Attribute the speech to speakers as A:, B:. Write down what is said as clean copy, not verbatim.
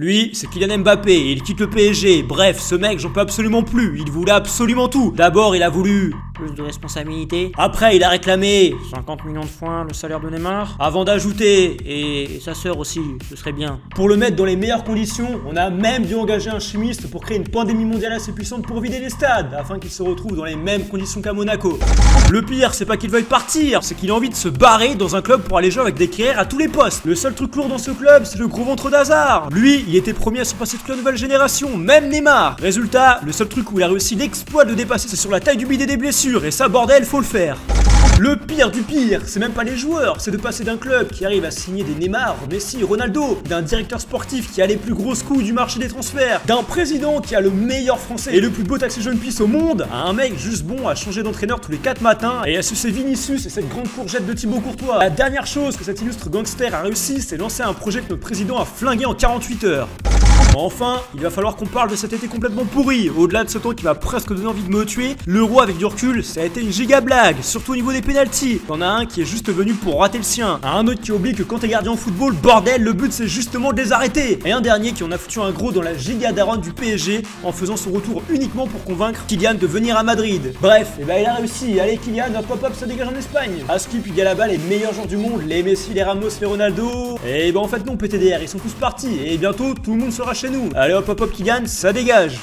A: Lui, c'est Kylian Mbappé, il quitte le PSG. Bref, ce mec, j'en peux absolument plus. Il voulait absolument tout. D'abord, il a voulu plus de responsabilité. Après, il a réclamé 50 millions de fois le salaire de Neymar. Avant d'ajouter, et sa sœur aussi, ce serait bien. Pour le mettre dans les meilleures conditions, on a même dû engager un chimiste pour créer une pandémie mondiale assez puissante pour vider les stades, afin qu'il se retrouve dans les mêmes conditions qu'à Monaco. Le pire, c'est pas qu'il veuille partir, c'est qu'il a envie de se barrer dans un club pour aller jouer avec des carrières à tous les postes. Le seul truc lourd dans ce club, c'est le gros ventre d'Hazard. Lui, il était premier à se passer toute la nouvelle génération, même Neymar. Résultat, le seul truc où il a réussi l'exploit de le dépasser, c'est sur la taille du bidet des blessures, et ça, bordel, faut le faire. Le pire du pire, c'est même pas les joueurs, c'est de passer d'un club qui arrive à signer des Neymar, Messi, Ronaldo, d'un directeur sportif qui a les plus grosses couilles du marché des transferts, d'un président qui a le meilleur français et le plus beau taxi jeune pisse au monde, à un mec juste bon à changer d'entraîneur tous les 4 matins et à sucer Vinicius et cette grande courgette de Thibaut Courtois. La dernière chose que cet illustre gangster a réussi, c'est lancer un projet que notre président a flingué en 48 heures. Enfin, il va falloir qu'on parle de cet été complètement pourri. Au-delà de ce temps qui m'a presque donné envie de me tuer, l'Euro avec du recul, ça a été une giga blague, surtout au niveau des pénaltys. T'en as un qui est juste venu pour rater le sien, un autre qui oublie que quand t'es gardien en football, bordel, le but c'est justement de les arrêter. Et un dernier qui en a foutu un gros dans la giga daronne du PSG en faisant son retour uniquement pour convaincre Kylian de venir à Madrid. Bref, et bah il a réussi. Allez Kylian, hop hop hop, ça dégage en Espagne. À Skip, il y a là-bas les meilleurs joueurs du monde, les Messi, les Ramos, les Ronaldo. Et bah en fait non, PTDR, ils sont tous partis et bientôt tout le monde sera chez nous. Allez hop hop hop Kylian, ça dégage.